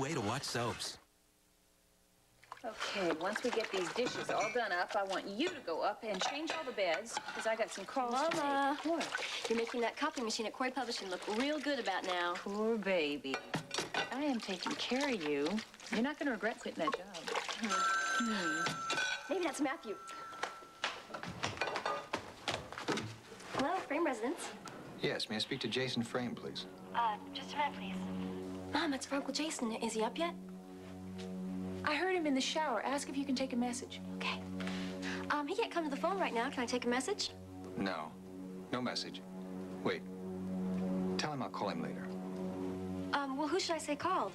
way to watch soaps. Okay, once we get these dishes all done up, I want you to go up and change all the beds, because I got some calls to Mama, make. What? You're making that copy machine at Cory Publishing look real good about now. Poor baby. I am taking care of you. You're not going to regret quitting that job. Maybe that's Matthew. Hello, Frame Residence. Yes, may I speak to Jason Frame, please? Just a minute, please. Mom, it's for Uncle Jason. Is he up yet? I heard him in the shower. Ask if you can take a message. Okay. He can't come to the phone right now. Can I take a message? No. No message. Wait. Tell him I'll call him later. Well, who should I say called?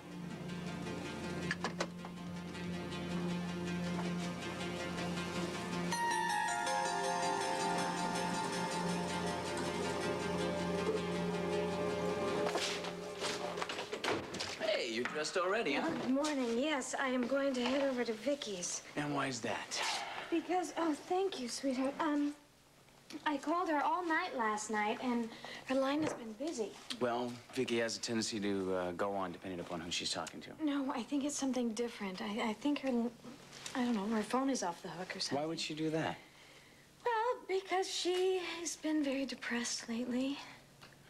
Hey, you're dressed already, huh? Good morning. Yes, I am going to head over to Vicky's. And why's that? Because, oh, thank you, sweetheart. I called her all night last night, and her line has been busy. Well, Vicky has a tendency to go on depending upon who she's talking to. No, I think it's something different. I think her, I don't know, her phone is off the hook or something. Why would she do that? Well, because she has been very depressed lately.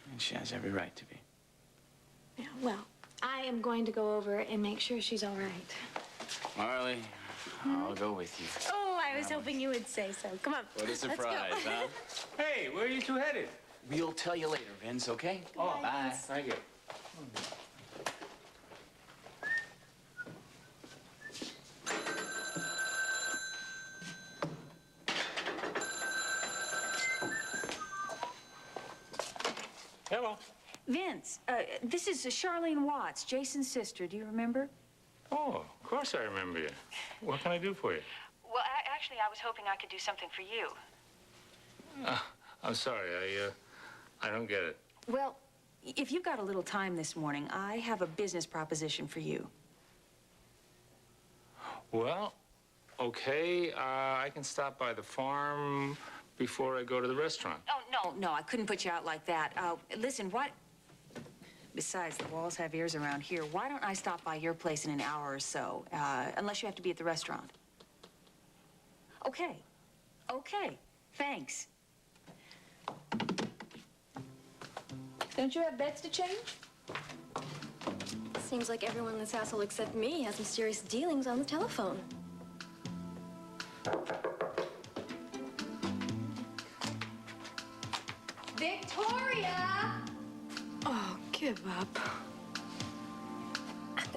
And she has every right to be. Yeah, well, I am going to go over and make sure she's all right. Marley, I'll go with you. Oh, I was hoping you would say so. Come on. What a surprise, huh? Hey, where are you two headed? We'll tell you later, Vince, okay? Oh, bye. Thank you. Hello. Vince, this is Charlene Watts, Jason's sister. Do you remember? Oh, of course I remember you. What can I do for you? Well, actually, I was hoping I could do something for you. I'm sorry, I don't get it. Well, if you've got a little time this morning, I have a business proposition for you. Well, okay, I can stop by the farm before I go to the restaurant. Oh, no, I couldn't put you out like that. Listen, what... Besides, the walls have ears around here. Why don't I stop by your place in an hour or so, unless you have to be at the restaurant? Okay. Okay. Thanks. Don't you have beds to change? Seems like everyone in this household except me has mysterious dealings on the telephone. Victoria! Oh, give up.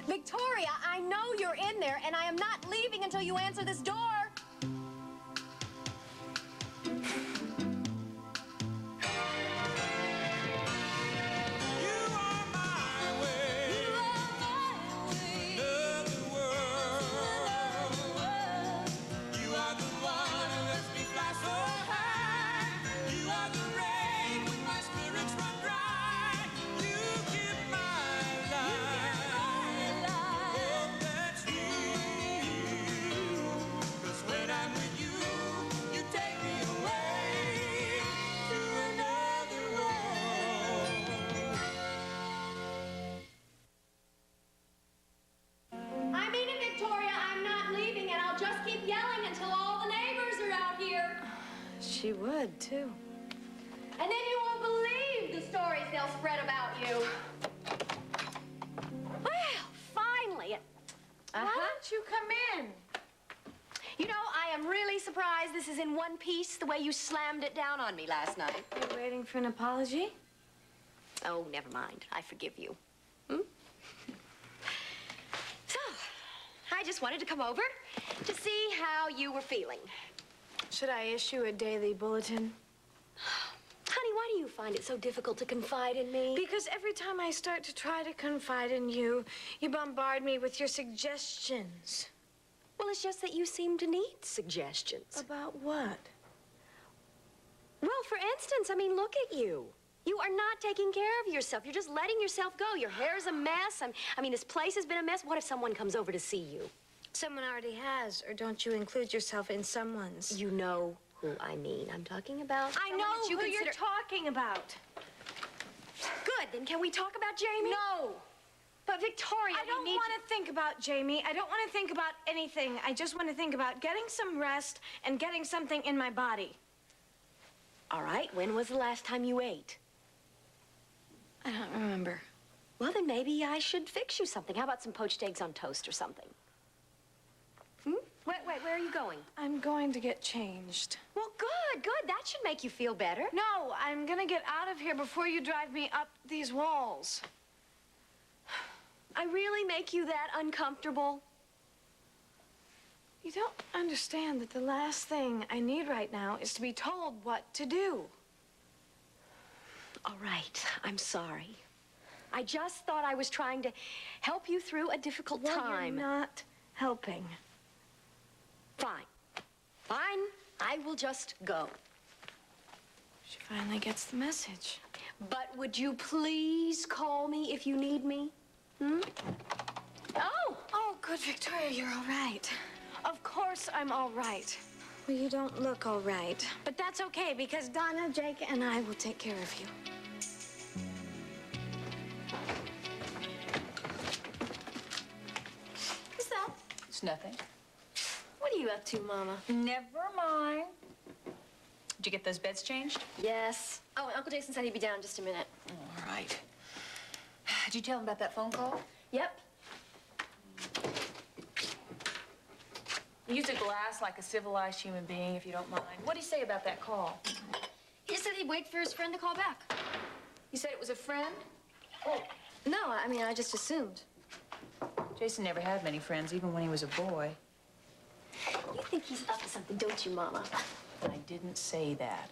Victoria, I know you're in there, and I am not leaving until you answer this door. She would, too. And then you won't believe the stories they'll spread about you. Well, finally. Why don't you come in? You know, I am really surprised this is in one piece, the way you slammed it down on me last night. You're waiting for an apology? Oh, never mind. I forgive you. So, I just wanted to come over to see how you were feeling. Should I issue a daily bulletin? Honey, why do you find it so difficult to confide in me? Because every time I start to try to confide in you, you bombard me with your suggestions. Well, it's just that you seem to need suggestions. About what? Well, for instance, I mean, look at you. You are not taking care of yourself. You're just letting yourself go. Your hair's a mess. I mean, this place has been a mess. What if someone comes over to see you? Someone already has, or don't you include yourself in someone's? You know who I mean. I'm talking about... I know who you're talking about. Good, then can we talk about Jamie? No. But Victoria, I don't we need want to think about Jamie. I don't want to think about anything. I just want to think about getting some rest and getting something in my body. All right, when was the last time you ate? I don't remember. Well, then maybe I should fix you something. How about some poached eggs on toast or something? Wait, where are you going? I'm going to get changed. Well, good. That should make you feel better. No, I'm gonna get out of here before you drive me up these walls. I really make you that uncomfortable? You don't understand that the last thing I need right now is to be told what to do. All right, I'm sorry. I just thought I was trying to help you through a difficult time. You're not helping. Fine. I will just go. She finally gets the message. But would you please call me if you need me? Oh, good, Victoria, you're all right. Of course I'm all right. Well, you don't look all right. But that's okay, because Donna, Jake, and I will take care of you. What's that? It's nothing. What are you up to, Mama? Never mind. Did you get those beds changed? Yes. Oh, and Uncle Jason said he'd be down in just a minute. All right. Did you tell him about that phone call? Yep. Use a glass like a civilized human being, if you don't mind. What did he say about that call? He said he'd wait for his friend to call back. You said it was a friend? No, I mean, I just assumed. Jason never had many friends, even when he was a boy. You think he's up to something, don't you, Mama? I didn't say that.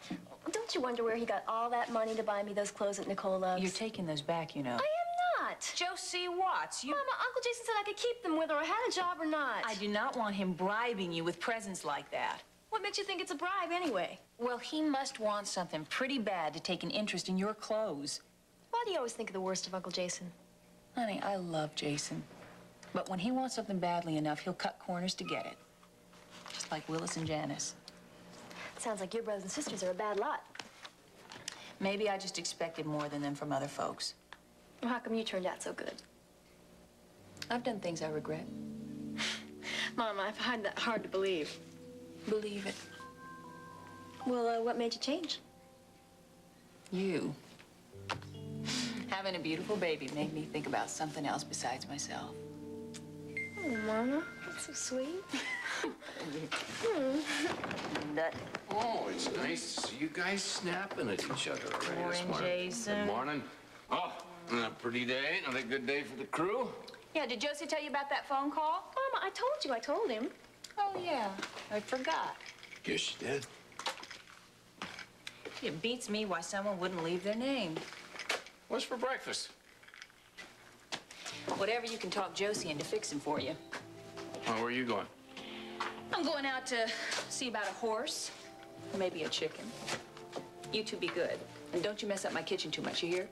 Don't you wonder where he got all that money to buy me those clothes that Nicole loves? You're taking those back, you know. I am not. Josie Watts, you... Mama, Uncle Jason said I could keep them whether I had a job or not. I do not want him bribing you with presents like that. What makes you think it's a bribe anyway? Well, he must want something pretty bad to take an interest in your clothes. Why do you always think of the worst of Uncle Jason? Honey, I love Jason. But when he wants something badly enough, he'll cut corners to get it. Just like Willis and Janice. Sounds like your brothers and sisters are a bad lot. Maybe I just expected more than them from other folks. Well, how come you turned out so good? I've done things I regret. Mama, I find that hard to believe. Believe it. Well, what made you change? You. Having a beautiful baby made me think about something else besides myself. Oh, Mama, that's so sweet. Nut. Oh, it's nice to see you guys snapping at each other already this Morning, morning. Jason. Good morning. Oh, a pretty day. Another good day for the crew. Yeah, did Josie tell you about that phone call? Mama, I told you. I told him. Oh, yeah. I forgot. Yes, she did. It beats me why someone wouldn't leave their name. What's for breakfast? Whatever you can talk Josie into fixing for you. Oh, where are you going? I'm going out to see about a horse, or maybe a chicken. You two be good. And don't you mess up my kitchen too much, you hear?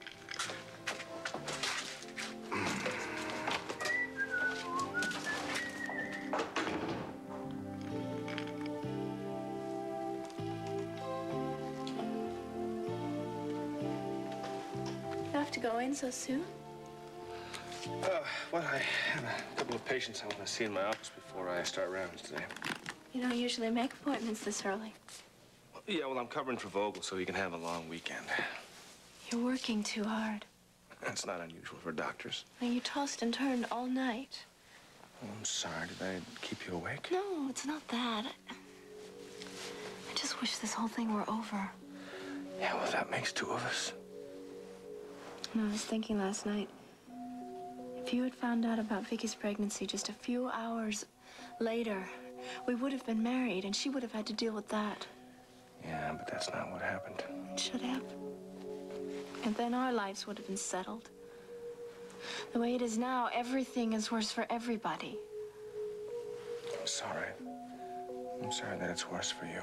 You have to go in so soon? Well, I have a couple of patients I want to see in my office before I start rounds today. You don't usually make appointments this early. Yeah, well, I'm covering for Vogel so he can have a long weekend. You're working too hard. That's not unusual for doctors. And you tossed and turned all night. Oh, I'm sorry. Did I keep you awake? No, it's not that. I just wish this whole thing were over. Yeah, well, that makes two of us. And I was thinking last night, if you had found out about Vicky's pregnancy just a few hours later, we would have been married, and she would have had to deal with that. Yeah, but that's not what happened. It should have. And then our lives would have been settled. The way it is now, everything is worse for everybody. I'm sorry. I'm sorry that it's worse for you.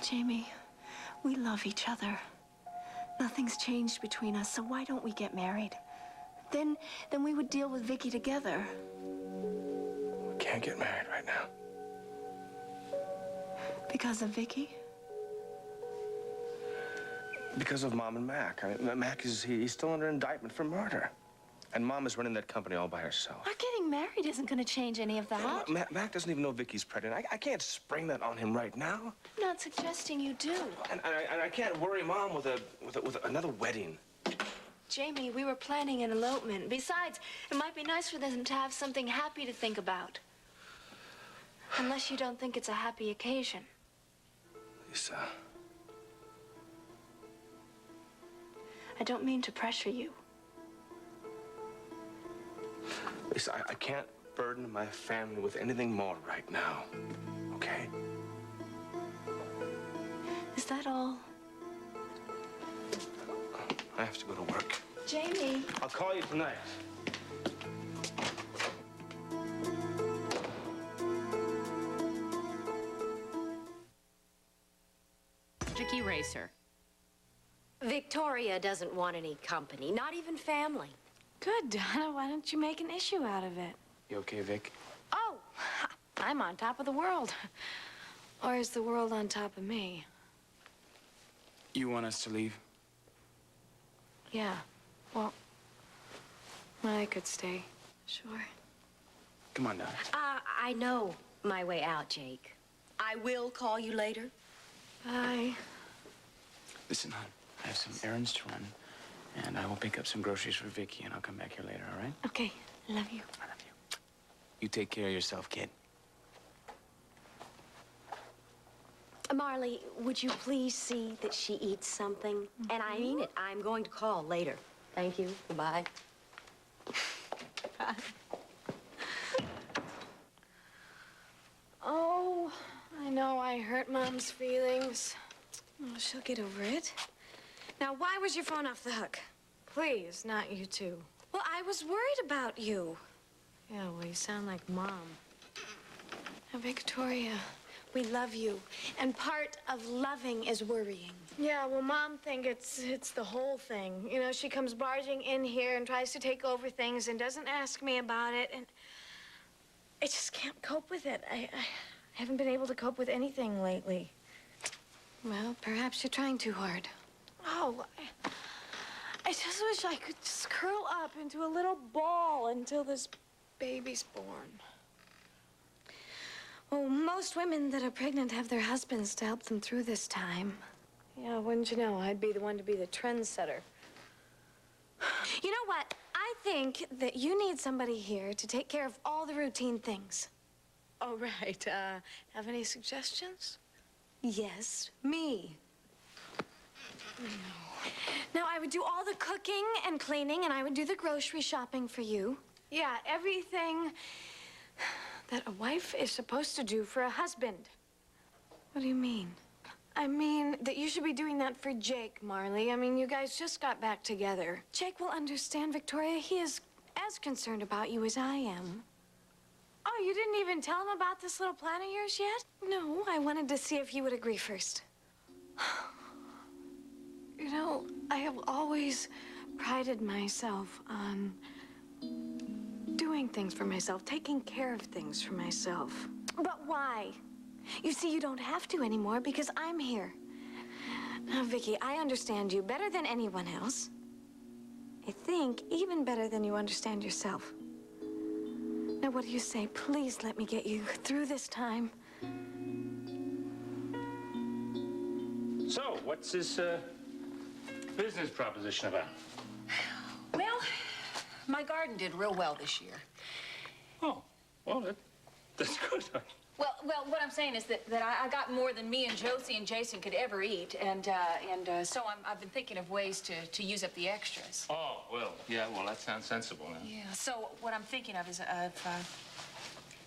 Jamie, we love each other. Nothing's changed between us, so why don't we get married? Then we would deal with Vicky together. We can't get married right now. Because of Vicky? Because of Mom and Mac. I mean, Mac he's still under indictment for murder. And Mom is running that company all by herself. Our getting married isn't going to change any of that. Mac doesn't even know Vicky's pregnant. I can't spring that on him right now. I'm not suggesting you do. And I can't worry Mom with another wedding. Jamie, we were planning an elopement. Besides, it might be nice for them to have something happy to think about. Unless you don't think it's a happy occasion. Lisa. I don't mean to pressure you. Lisa, I can't burden my family with anything more right now, okay? Is that all? I have to go to work. Jamie. I'll call you tonight. Vicky Racer. Victoria doesn't want any company, not even family. Good, Donna. Why don't you make an issue out of it? You okay, Vic? Oh, I'm on top of the world. Or is the world on top of me? You want us to leave? Yeah. Well, I could stay. Sure. Come on, Donna. I know my way out, Jake. I will call you later. Bye. Listen, hon, I have some errands to run, and I will pick up some groceries for Vicky, and I'll come back here later, all right? Okay. Love you. I love you. You take care of yourself, kid. Marley, would you please see that she eats something? And I mean it. I'm going to call later. Thank you. Goodbye. Bye. Oh, I know I hurt Mom's feelings. Oh, she'll get over it. Now, why was your phone off the hook? Please, not you two. Well, I was worried about you. Yeah, well, you sound like Mom. Now, Victoria, we love you, and part of loving is worrying. Yeah, well, Mom thinks it's the whole thing. You know, she comes barging in here and tries to take over things and doesn't ask me about it, and I just can't cope with it. I haven't been able to cope with anything lately. Well, perhaps you're trying too hard. Oh, I just wish I could just curl up into a little ball until this baby's born. Well, most women that are pregnant have their husbands to help them through this time. Yeah, wouldn't you know, I'd be the one to be the trendsetter. You know what? I think that you need somebody here to take care of all the routine things. Oh, right. Have any suggestions? Yes, me. No. Now, I would do all the cooking and cleaning, and I would do the grocery shopping for you. Yeah, everything that a wife is supposed to do for a husband. What do you mean? I mean that you should be doing that for Jake, Marley. I mean, you guys just got back together. Jake will understand, Victoria. He is as concerned about you as I am. Oh, you didn't even tell him about this little plan of yours yet? No, I wanted to see if you would agree first. You know, I have always prided myself on doing things for myself, taking care of things for myself. But why? You see, you don't have to anymore because I'm here. Now, Vicky, I understand you better than anyone else. I think even better than you understand yourself. Now, what do you say? Please let me get you through this time. So, what's this business proposition about? Well, my garden did real well this year. Oh, well, that's good. Well, what I'm saying is that I got more than me and Josie and Jason could ever eat, and so I've been thinking of ways to use up the extras. Oh, well, yeah, well, that sounds sensible. Yeah. Yeah. So what I'm thinking of is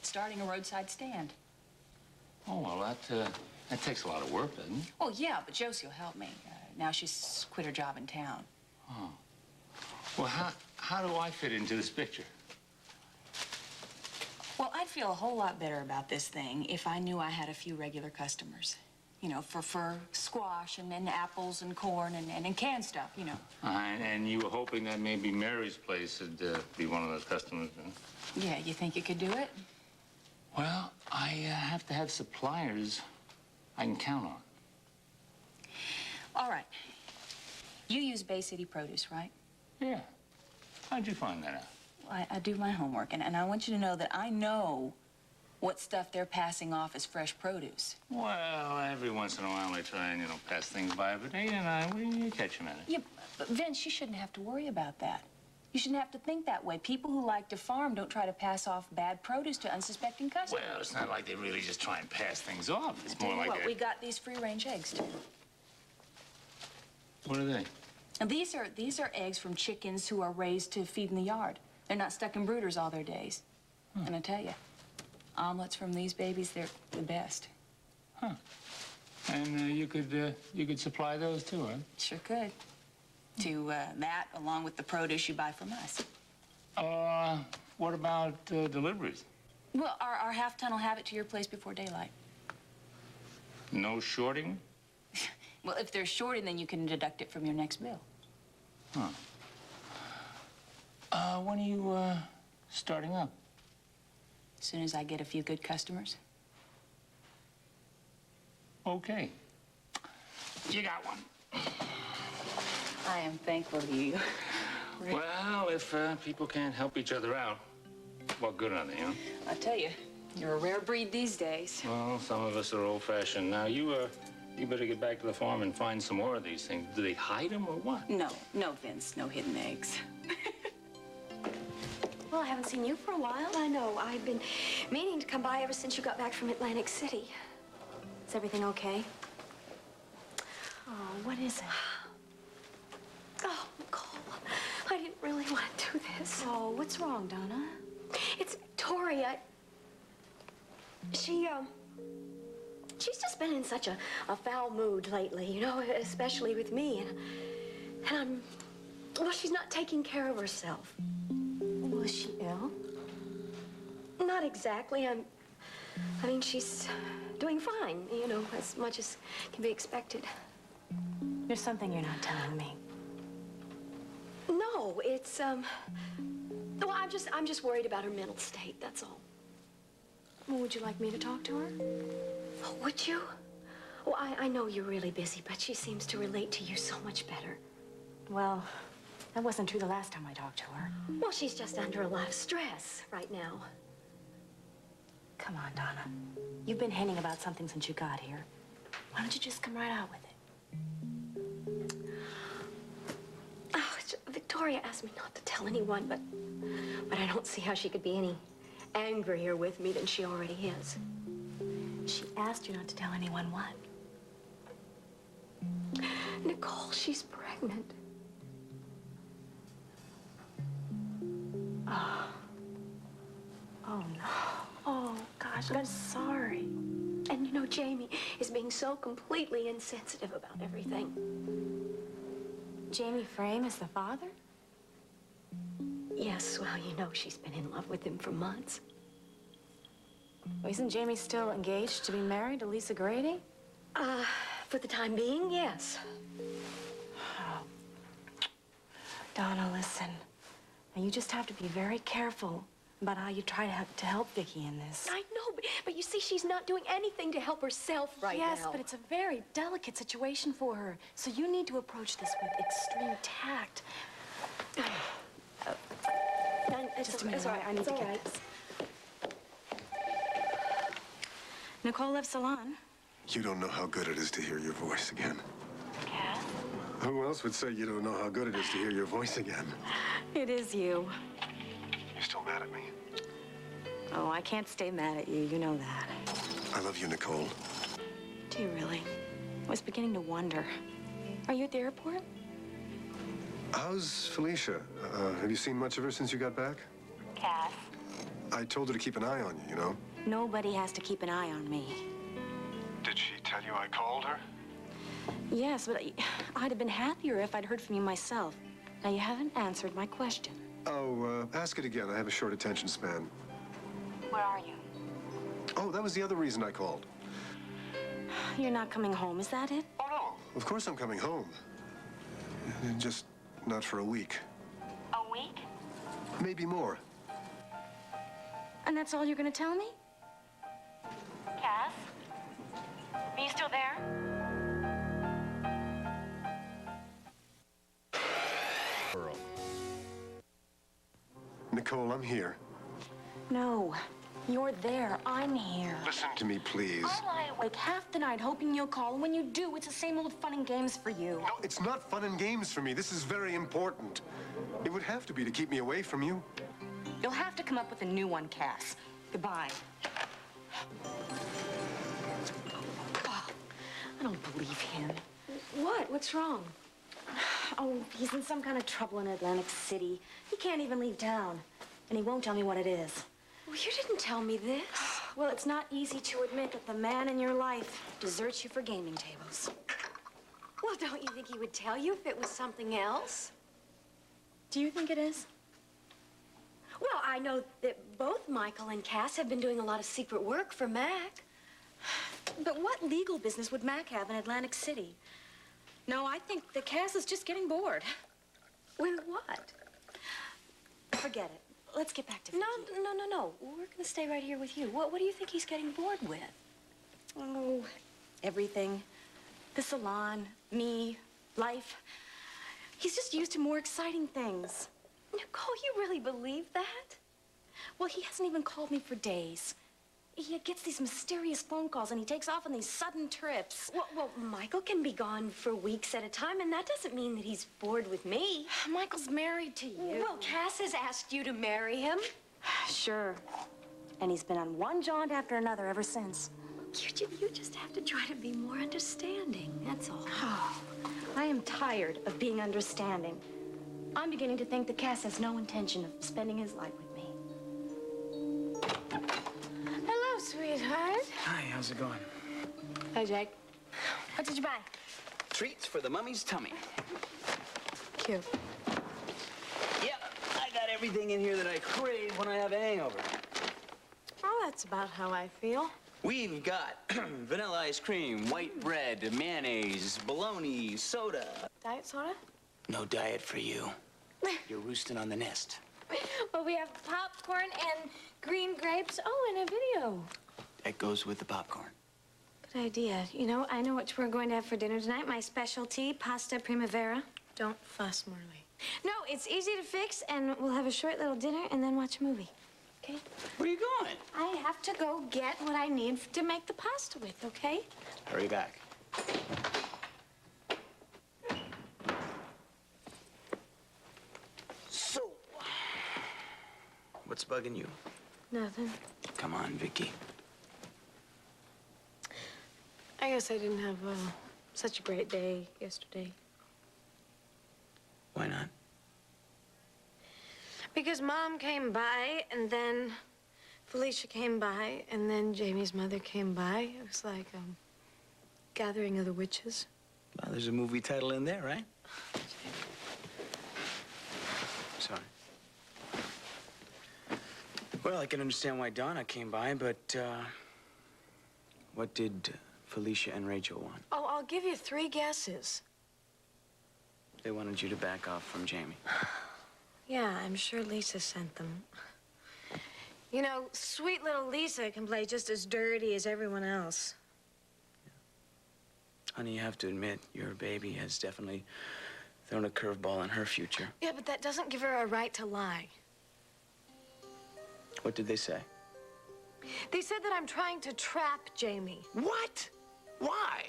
starting a roadside stand. Oh, well, that takes a lot of work, doesn't it? Oh yeah, but Josie will help me. Now she's quit her job in town. Oh. Well, how do I fit into this picture? Well, I'd feel a whole lot better about this thing if I knew I had a few regular customers. You know, for squash and apples and corn and canned stuff, you know. And you were hoping that maybe Mary's place would be one of those customers, huh? Yeah, you think you could do it? Well, I have to have suppliers I can count on. All right. You use Bay City Produce, right? Yeah. How'd you find that out? I do my homework, and I want you to know that I know what stuff they're passing off as fresh produce. Well, every once in a while they try and, pass things by, but Ada and I, we catch them at it. Yeah, but Vince, you shouldn't have to worry about that. You shouldn't have to think that way. People who like to farm don't try to pass off bad produce to unsuspecting customers. Well, it's not like they really just try and pass things off. It's Tell more you like what, we got these free-range eggs, too. What are they? And these are eggs from chickens who are raised to feed in the yard. They're not stuck in brooders all their days. And I tell you, omelets from these babies, they're the best. Huh. And you could supply those too, huh? Sure could. To that, along with the produce you buy from us. What about deliveries? Well, our half-ton will have it to your place before daylight. No shorting? Well, if they're shorting, then you can deduct it from your next bill. Huh. When are you starting up? As soon as I get a few good customers. Okay. You got one. I am thankful to you. Well, if people can't help each other out, what good are they, huh? I tell you, you're a rare breed these days. Well, some of us are old-fashioned. Now, you better get back to the farm and find some more of these things. Do they hide them or what? No, Vince, no hidden eggs. Well, I haven't seen you for a while. I know. I've been meaning to come by ever since you got back from Atlantic City. Is everything okay? Oh, what is it? Oh, Nicole, I didn't really want to do this. Oh, what's wrong, Donna? It's Victoria. She's just been in such a foul mood lately, you know, especially with me. And well, she's not taking care of herself. Was she ill? Not exactly. I mean, she's doing fine, you know, as much as can be expected. There's something you're not telling me. No, it's, well, I'm just worried about her mental state, that's all. Well, would you like me to talk to her? Oh, would you? Well, I know you're really busy, but she seems to relate to you so much better. Well, that wasn't true the last time I talked to her. Well, she's just under a lot of stress right now. Come on, Donna. You've been hinting about something since you got here. Why don't you just come right out with it? Oh, Victoria asked me not to tell anyone, but I don't see how she could be any angrier with me than she already is. She asked you not to tell anyone what? Nicole, she's pregnant. Oh, no. Oh, gosh, I'm sorry. And you know, Jamie is being so completely insensitive about everything. Jamie Frame is the father? Yes, well, you know, she's been in love with him for months. Well, isn't Jamie still engaged to be married to Lisa Grady? For the time being, yes. Oh. Donna, listen. Now, you just have to be very careful about how you try to help Vicky in this. I know, but you see, she's not doing anything to help herself right now. Yes, but it's a very delicate situation for her. So you need to approach this with extreme tact. Just a minute, all right. I need to all get right. this. Nicole Lev Salon. You don't know how good it is to hear your voice again. Cass? Who else would say you don't know how good it is to hear your voice again? It is you. You're still mad at me? Oh, I can't stay mad at you. You know that. I love you, Nicole. Do you really? I was beginning to wonder. Are you at the airport? How's Felicia? Have you seen much of her since you got back? Cass. I told her to keep an eye on you, you know? Nobody has to keep an eye on me. Did she tell you I called her? Yes, but I'd have been happier if I'd heard from you myself. Now, you haven't answered my question. Oh, ask it again. I have a short attention span. Where are you? Oh, that was the other reason I called. You're not coming home, is that it? Oh, no. Of course I'm coming home. Just not for a week. A week? Maybe more. And that's all you're gonna tell me? Cass? Are you still there? Nicole, I'm here. No, you're there. I'm here. Listen to me, please. I lie awake half the night hoping you'll call, and when you do, it's the same old fun and games for you. No, it's not fun and games for me. This is very important. It would have to be to keep me away from you. You'll have to come up with a new one, Cass. Goodbye. Oh, I don't believe him. What? What's wrong? Oh, he's in some kind of trouble in Atlantic City. He can't even leave town. And he won't tell me what it is. Well, you didn't tell me this. Well, it's not easy to admit that the man in your life deserts you for gaming tables. Well, don't you think he would tell you if it was something else? Do you think it is? Well, I know that both Michael and Cass have been doing a lot of secret work for Mac. But what legal business would Mac have in Atlantic City? No, I think that Cass is just getting bored. With what? Forget it. Let's get back to Vicky. No. We're gonna stay right here with you. What do you think he's getting bored with? Oh, everything. The salon, me, life. He's just used to more exciting things. Nicole, you really believe that? Well, he hasn't even called me for days. He gets these mysterious phone calls, and he takes off on these sudden trips. Well, Michael can be gone for weeks at a time, and that doesn't mean that he's bored with me. Michael's married to you. Well, Cass has asked you to marry him. Sure. And he's been on one jaunt after another ever since. You just have to try to be more understanding, that's all. Oh, I am tired of being understanding. I'm beginning to think that Cass has no intention of spending his life with me. Hello, sweetheart. Hi, how's it going? Hi, Jake. What did you buy? Treats for the mummy's tummy. Cute. Yep, I got everything in here that I crave when I have a hangover. Oh, that's about how I feel. We've got vanilla ice cream, white bread, mayonnaise, bologna, soda. Diet soda? No diet for you. You're roosting on the nest. Well, we have popcorn and green grapes. Oh, and a video. That goes with the popcorn. Good idea. You know, I know what we're going to have for dinner tonight. My specialty, pasta primavera. Don't fuss, Marley. No, it's easy to fix, and we'll have a short little dinner and then watch a movie. Okay? Where are you going? I have to go get what I need to make the pasta with, okay? Hurry back. So, what's bugging you? Nothing. Come on, Vicky. I guess I didn't have such a great day yesterday. Why not? Because Mom came by, and then Felicia came by, and then Jamie's mother came by. It was like a gathering of the witches. Well, there's a movie title in there, right? Sorry. Well, I can understand why Donna came by, but, what did Felicia and Rachel want? Oh, I'll give you 3 guesses. They wanted you to back off from Jamie. Yeah, I'm sure Lisa sent them. You know, sweet little Lisa can play just as dirty as everyone else. Honey, you have to admit, your baby has definitely thrown a curveball in her future. Yeah, but that doesn't give her a right to lie. What did they say? They said that I'm trying to trap Jamie. What? Why?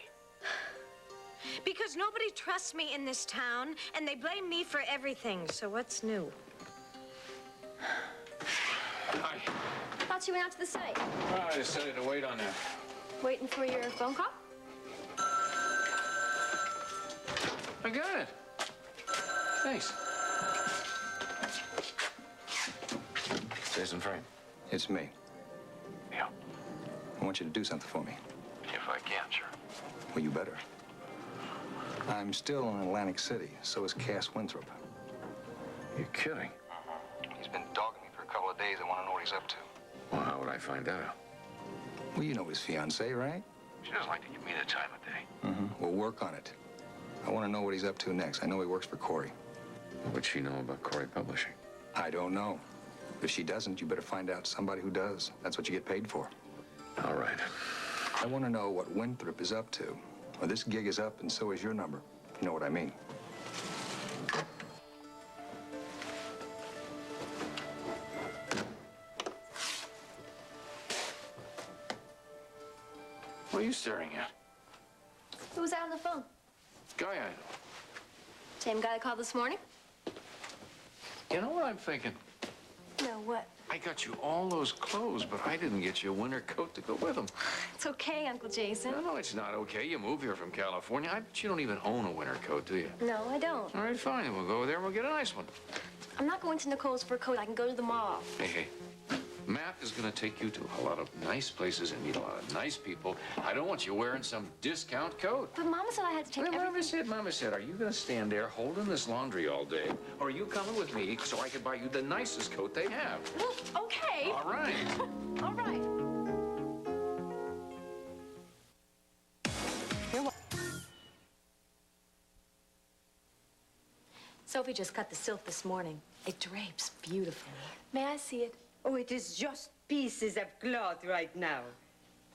Because nobody trusts me in this town, and they blame me for everything. So what's new? Hi. Thought you went out to the site. Oh, I decided to wait on that. Waiting for your phone call? I got it. Thanks. Jason Frame. It's me. Yeah, I want you to do something for me. if I can, sure. Well, you better. I'm still in Atlantic City. So is Cass Winthrop. You're kidding. He's been dogging me for a couple of days. I want to know what he's up to. Well, how would I find out? Well, you know his fiancée, right? She doesn't like to give me the time of day. Mm-hmm. We'll work on it. I want to know what he's up to next. I know he works for Corey. What would she know about Corey Publishing? I don't know. If she doesn't, you better find out somebody who does. That's what you get paid for. All right. I want to know what Winthrop is up to. Well, this gig is up, and so is your number. You know what I mean. What are you staring at? Who's out on the phone? Guy I know. Same guy that called this morning? You know what I'm thinking? No, what? I got you all those clothes, but I didn't get you a winter coat to go with them. It's okay, Uncle Jason. No, it's not okay. You moved here from California. I bet you don't even own a winter coat, do you? No, I don't. All right, fine. We'll go there and we'll get a nice one. I'm not going to Nicole's for a coat. I can go to the mall. Hey. Matt is going to take you to a lot of nice places and meet a lot of nice people. I don't want you wearing some discount coat. But Mama said I had to take everything. Mama said, are you going to stand there holding this laundry all day? Or are you coming with me so I can buy you the nicest coat they have? Well, okay. All right. All right. Sophie just cut the silk this morning. It drapes beautifully. May I see it? Oh, it is just pieces of cloth right now.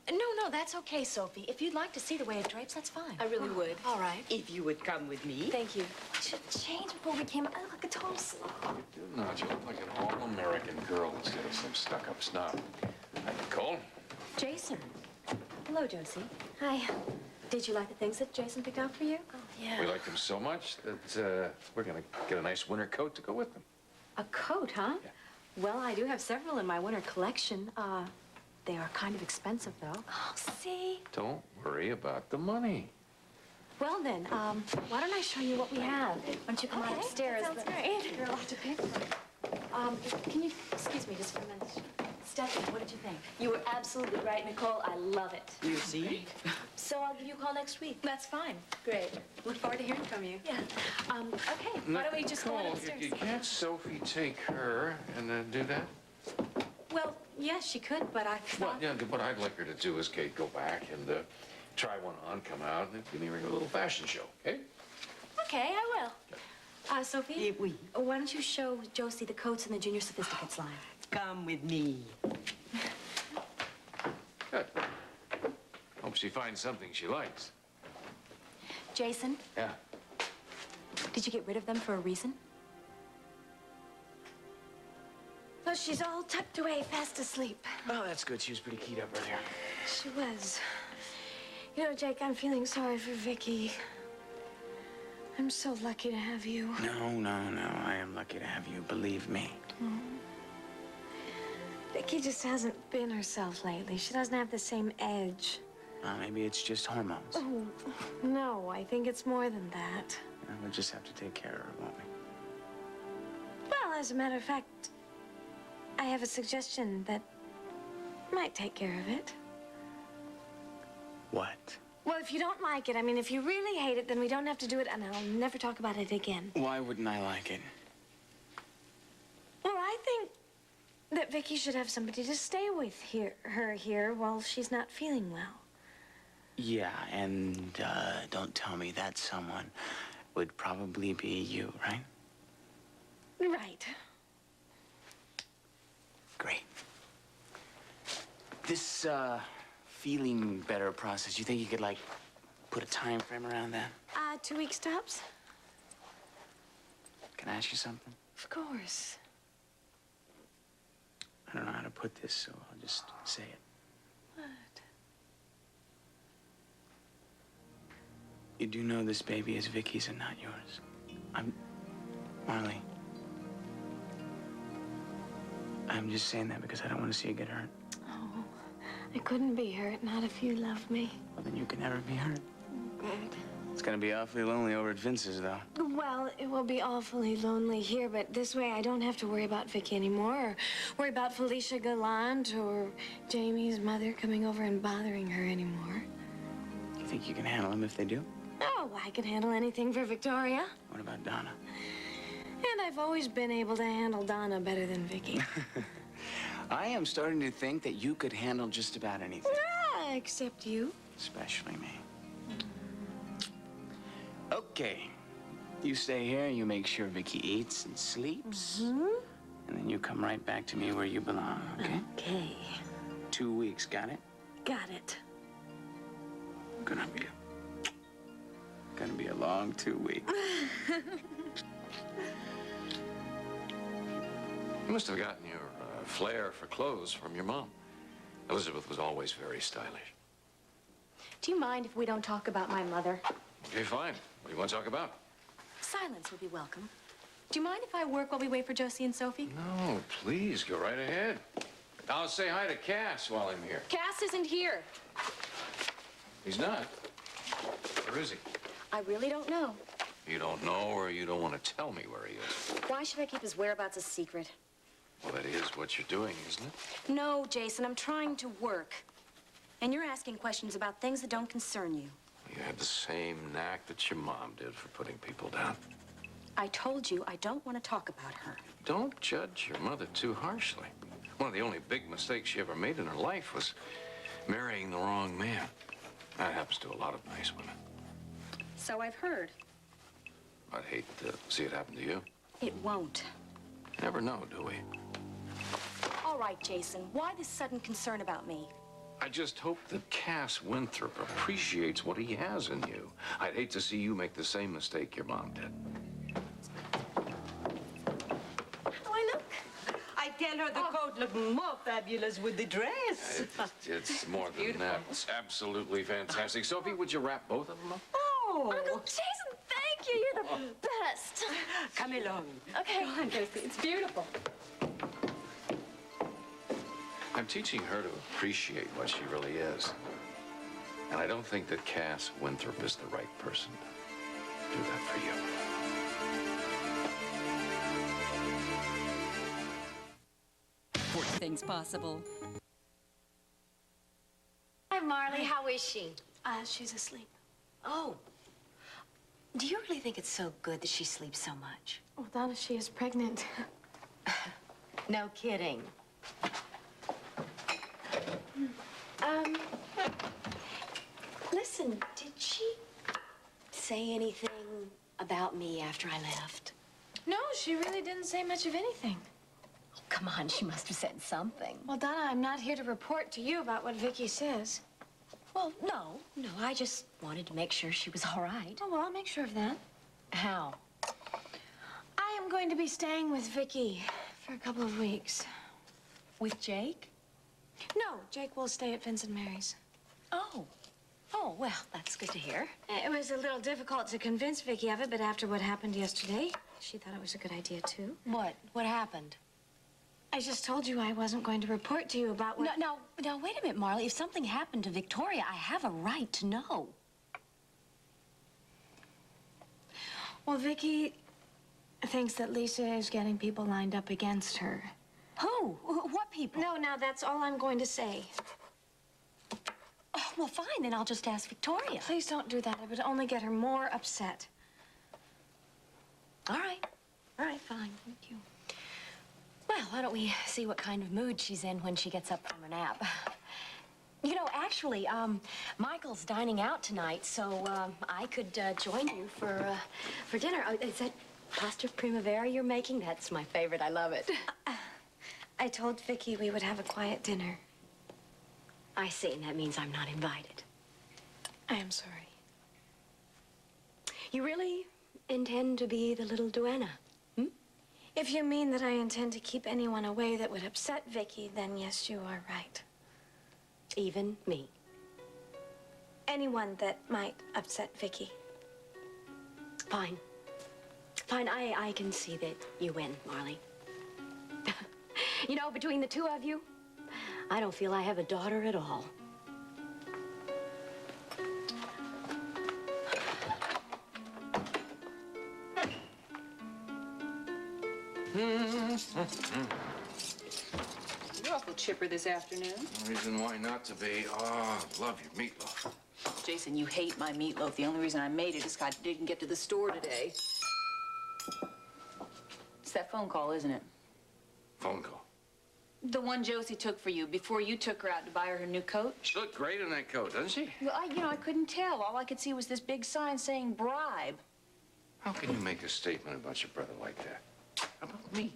No, that's okay, Sophie. If you'd like to see the way it drapes, that's fine. I really would. All right. If you would come with me. Thank you. I should change before we came. I look like a total slob. You do not. You look like an all-American girl instead of some stuck-up snob. Hi, Nicole. Jason. Hello, Josie. Hi. Did you like the things that Jason picked out for you? Oh, yeah. We like them so much that we're going to get a nice winter coat to go with them. A coat, huh? Yeah. Well, I do have several in my winter collection. They are kind of expensive, though. Oh, see? Don't worry about the money. Well, then, why don't I show you what we have? Why don't you come on upstairs? That sounds great. You're allowed to pick from. Can you excuse me just for a minute? Stephanie, what did you think? You were absolutely right, Nicole. I love it. You see? So I'll give you a call next week. That's fine. Great. Look forward to hearing from you. Yeah. Okay. Why don't we just go on Nicole, upstairs? can't Sophie take her and do that? Well, yes, she could, but I thought... Well, yeah, what I'd like her to do is, Kate, go back and try one on, come out, and give me a little fashion show, okay? Okay, I will. Sophie? Oui. Why don't you show Josie the coats in the Junior Sophisticates line? Come with me. Good. Hope she finds something she likes. Jason, Yeah. did you get rid of them for a reason? Well, she's all tucked away, fast asleep. Oh, that's good. She was pretty keyed up earlier. She was. You know, Jake, I'm feeling sorry for Vicky. I'm so lucky to have you. No. I am lucky to have you. Believe me. Vicky just hasn't been herself lately. She doesn't have the same edge. Maybe it's just hormones. Oh, no, I think it's more than that. We'll just have to take care of her, won't we? Well, as a matter of fact, I have a suggestion that might take care of it. What? Well, if you don't like it, I mean, if you really hate it, then we don't have to do it, and I'll never talk about it again. Why wouldn't I like it? Well, I think that Vicky should have somebody to stay with her here while she's not feeling well. Yeah, and don't tell me that someone would probably be you, right? Right. Great. This, feeling better process, you think you could, like, put a time frame around that? 2 weeks tops? Can I ask you something? Of course. I don't know how to put this, so I'll just say it. What? You do know this baby is Vicky's and not yours. Marley. I'm just saying that because I don't want to see you get hurt. Oh, I couldn't be hurt, not if you love me. Well, then you can never be hurt. Good. It's gonna be awfully lonely over at Vince's, though. Well, it will be awfully lonely here, but this way I don't have to worry about Vicky anymore, or worry about Felicia Gallant or Jamie's mother coming over and bothering her anymore. You think you can handle them if they do? Oh, I can handle anything for Victoria. What about Donna? And I've always been able to handle Donna better than Vicky. I am starting to think that you could handle just about anything. Except you. Especially me. Okay. You stay here and you make sure Vicky eats and sleeps. And then you come right back to me where you belong, okay? Okay. 2 weeks, got it? Got it. Gonna be a long 2 weeks. You must have gotten your flair for clothes from your mom. Elizabeth was always very stylish. Do you mind if we don't talk about my mother? Okay, fine. What do you want to talk about? Silence would be welcome. Do you mind if I work while we wait for Josie and Sophie? No, please, go right ahead. I'll say hi to Cass while I'm here. Cass isn't here. He's not. Where is he? I really don't know. You don't know, or you don't want to tell me where he is? Why should I keep his whereabouts a secret? Well, that is what you're doing, isn't it? No, Jason, I'm trying to work. And you're asking questions about things that don't concern you. You have the same knack that your mom did for putting people down. I told you I don't want to talk about her. Don't judge your mother too harshly. One of the only big mistakes she ever made in her life was marrying the wrong man. That happens to a lot of nice women. So I've heard. I'd hate to see it happen to you. It won't. Never know, do we? All right, Jason, why this sudden concern about me? I just hope that Cass Winthrop appreciates what he has in you. I'd hate to see you make the same mistake your mom did. How do I look? I tell her the coat looked more fabulous with the dress. It's more than that. It's absolutely fantastic. Sophie, would you wrap both of them up? Oh. Uncle Jason, thank you. You're the best. Come along. Okay. Come on, Josie. It's beautiful. I'm teaching her to appreciate what she really is. And I don't think that Cass Winthrop is the right person to do that for you. Things possible. Hi, Marley. How is she? She's asleep. Oh. Do you really think it's so good that she sleeps so much? Well, Donna, she is pregnant. No kidding. Listen, did she say anything about me after I left? No, she really didn't say much of anything. Oh, come on, she must have said something. Well, Donna, I'm not here to report to you about what Vicky says. Well, no, I just wanted to make sure she was all right. Oh, well, I'll make sure of that. How? I am going to be staying with Vicky for a couple of weeks. With Jake? No, Jake will stay at Vincent Mary's. Oh, well, that's good to hear. It was a little difficult to convince Vicky of it, but after what happened yesterday, she thought it was a good idea, too. What? What happened? I just told you I wasn't going to report to you about what... No, wait a minute, Marley. If something happened to Victoria, I have a right to know. Well, Vicky thinks that Lisa is getting people lined up against her. Who? What people? No, now that's all I'm going to say. Oh, well, fine, then I'll just ask Victoria. Please don't do that. It would only get her more upset. All right, fine. Thank you. Well, why don't we see what kind of mood she's in when she gets up from her nap? You know, actually, Michael's dining out tonight, so I could join you for dinner. Is that pasta primavera you're making? That's my favorite. I love it. I told Vicky we would have a quiet dinner. I see, and that means I'm not invited. I am sorry. You really intend to be the little duenna? If you mean that I intend to keep anyone away that would upset Vicky, then yes, you are right. Even me? Anyone that might upset Vicky. Fine. Fine, I can see that you win, Marley. You know, between the two of you, I don't feel I have a daughter at all. You're awful chipper this afternoon. No reason why not to be. Oh, love your meatloaf. Jason, you hate my meatloaf. The only reason I made it is 'cause I didn't get to the store today. It's that phone call, isn't it? Phone call. The one Josie took for you before you took her out to buy her new coat. She looked great in that coat, doesn't she? Well, I couldn't tell. All I could see was this big sign saying bribe. How can you make a statement about your brother like that? How about me?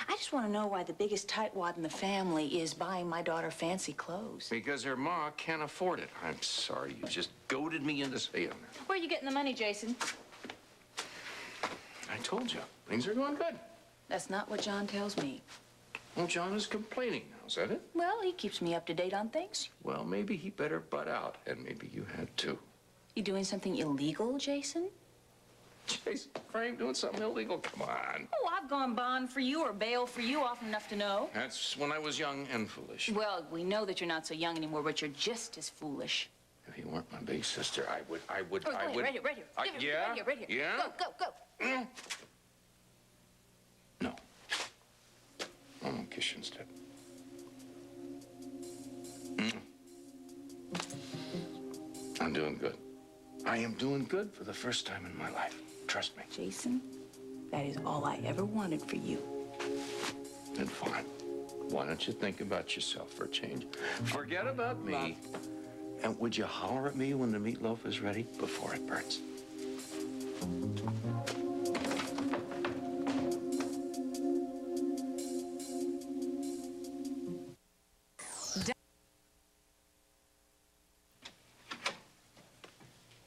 I just want to know why the biggest tightwad in the family is buying my daughter fancy clothes. Because her ma can't afford it. I'm sorry, you just goaded me into saying that. Where are you getting the money, Jason? I told you, things are going good. That's not what John tells me. Well, John is complaining now, is that it? Well, he keeps me up to date on things. Well, maybe he better butt out, and maybe you had too. You doing something illegal, Jason? Jason, Frank doing something illegal? Come on. Oh, I've gone bond for you or bail for you often enough to know. That's when I was young and foolish. Well, we know that you're not so young anymore, but you're just as foolish. If you weren't my big sister, I would. Oh, go ahead, right here, right here. Give it, Yeah? Right here, right here. Yeah? Go. No. I'm gonna kiss you instead. I'm doing good. I am doing good for the first time in my life. Trust me. Jason, that is all I ever wanted for you. Then fine. Why don't you think about yourself for a change? Forget about me. And would you holler at me when the meatloaf is ready before it burns?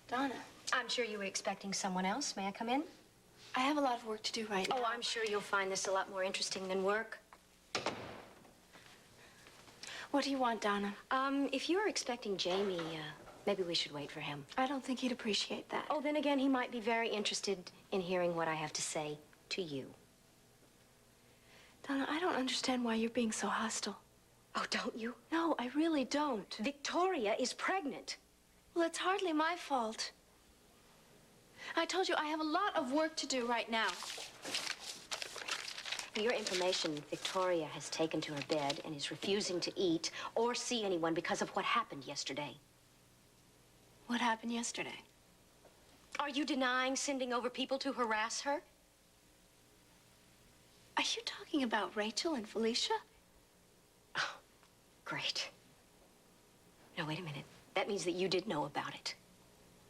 Donna, I'm sure you were expecting someone else. May I come in? I have a lot of work to do right now. Oh, I'm sure you'll find this a lot more interesting than work. What do you want, Donna? If you were expecting Jamie, maybe we should wait for him. I don't think he'd appreciate that. Oh, then again, he might be very interested in hearing what I have to say to you. Donna, I don't understand why you're being so hostile. Oh, don't you? No, I really don't. Victoria is pregnant. Well, it's hardly my fault. I told you I have a lot of work to do right now. For your information, Victoria has taken to her bed and is refusing to eat or see anyone because of what happened yesterday. What happened yesterday? Are you denying sending over people to harass her? Are you talking about Rachel and Felicia? Oh, great. No, wait a minute. That means that you did know about it.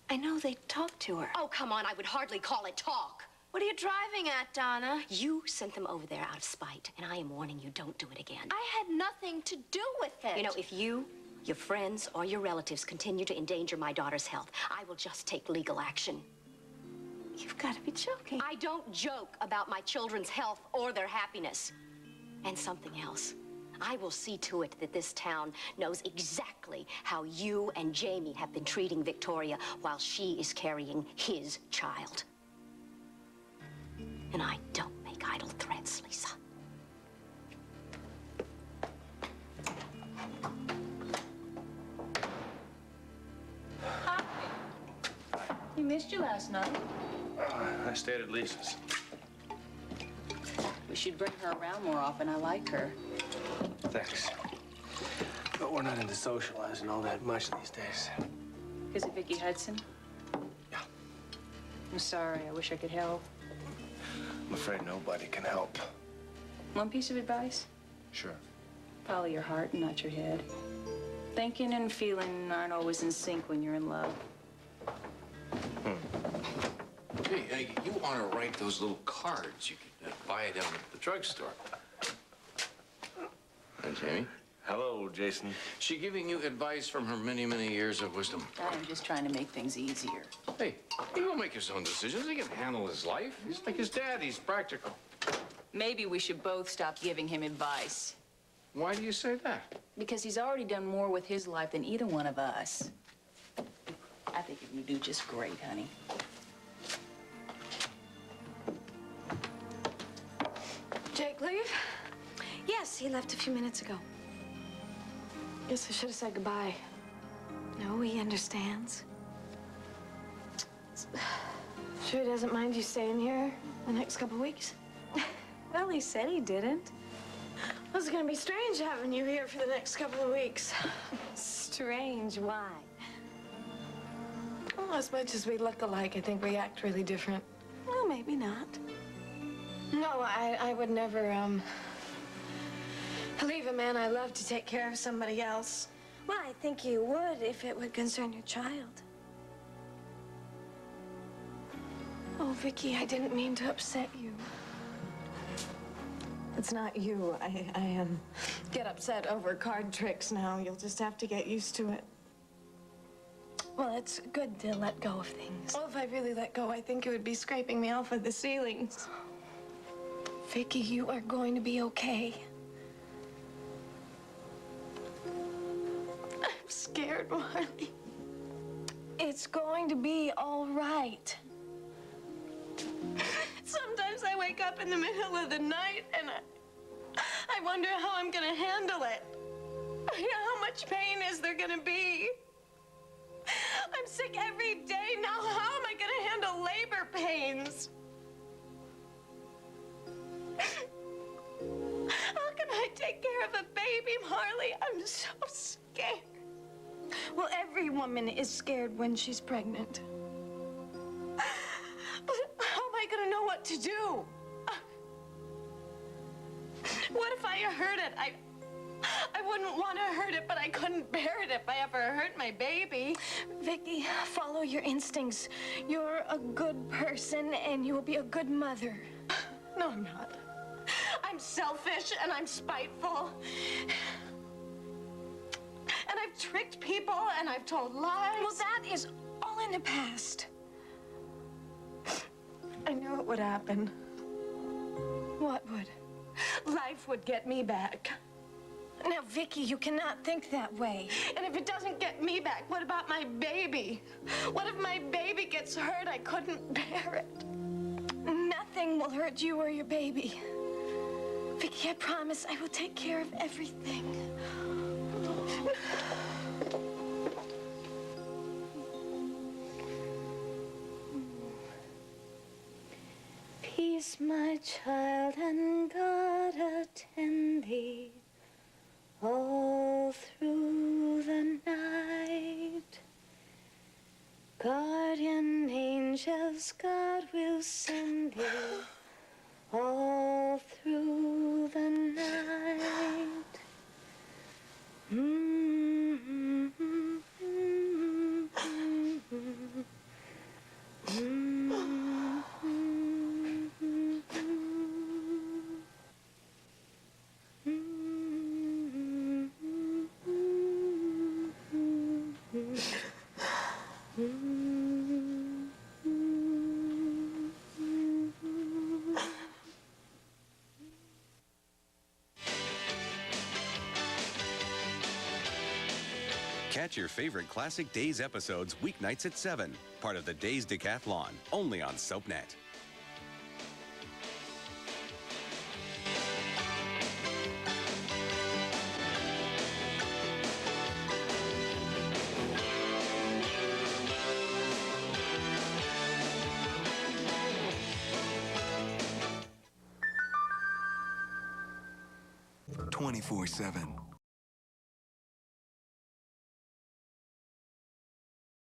I know they talked to her. Oh, come on. I would hardly call it talk. What are you driving at, Donna? You sent them over there out of spite, and I am warning you, don't do it again. I had nothing to do with it. You know, if you, your friends, or your relatives continue to endanger my daughter's health, I will just take legal action. You've got to be joking. I don't joke about my children's health or their happiness. And something else. I will see to it that this town knows exactly how you and Jamie have been treating Victoria while she is carrying his child. And I don't make idle threats, Lisa. Hi. We missed you last night. I stayed at Lisa's. We should bring her around more often. I like her. Thanks. But we're not into socializing all that much these days. Is it Vicki Hudson? Yeah. I'm sorry. I wish I could help. I'm afraid nobody can help. One piece of advice? Sure. Follow your heart and not your head. Thinking and feeling aren't always in sync when you're in love. Hey, you want to write those little cards you could buy down at the drugstore. Hi, Jamie. Hello, Jason. She giving you advice from her many, many years of wisdom. I'm just trying to make things easier. Hey, he will make his own decisions. He can handle his life. He's like his dad. He's practical. Maybe we should both stop giving him advice. Why do you say that? Because he's already done more with his life than either one of us. I think you do just great, honey. Jake leave? Yes, he left a few minutes ago. Guess I should have said goodbye. No, he understands. Sure he doesn't mind you staying here the next couple weeks? Well, he said he didn't. Well, it's gonna be strange having you here for the next couple of weeks. Strange? Why? Well, as much as we look alike, I think we act really different. Well, maybe not. No, I would never, leave a man I love to take care of somebody else. Well, I think you would if it would concern your child. Oh, Vicki, I didn't mean to upset you. It's not you. I get upset over card tricks now. You'll just have to get used to it. Well, it's good to let go of things. Well, if I really let go, I think it would be scraping me off of the ceilings. Vicki, you are going to be okay. scared, Marley. It's going to be all right. Sometimes I wake up in the middle of the night and I wonder how I'm gonna handle it. How much pain is there gonna be? I'm sick every day now. How am I gonna handle labor pains? How can I take care of a baby, Marley? I'm so scared. Well, every woman is scared when she's pregnant. But how am I gonna know what to do? What if I hurt it? I wouldn't want to hurt it, but I couldn't bear it if I ever hurt my baby. Vicky, follow your instincts. You're a good person, and you will be a good mother. No, I'm not. I'm selfish, and I'm spiteful. And I've tricked people, and I've told lies. Well, that is all in the past. I knew it would happen. What would? Life would get me back. Now, Vicky, you cannot think that way. And if it doesn't get me back, what about my baby? What if my baby gets hurt? I couldn't bear it. Nothing will hurt you or your baby. Vicky, I promise I will take care of everything. Peace, my child, and God attend thee all through the night. Guardian angels, God will send thee all through the night. Catch your favorite Classic Days episodes weeknights at 7, part of the Days Decathlon, only on SoapNet. .24/7.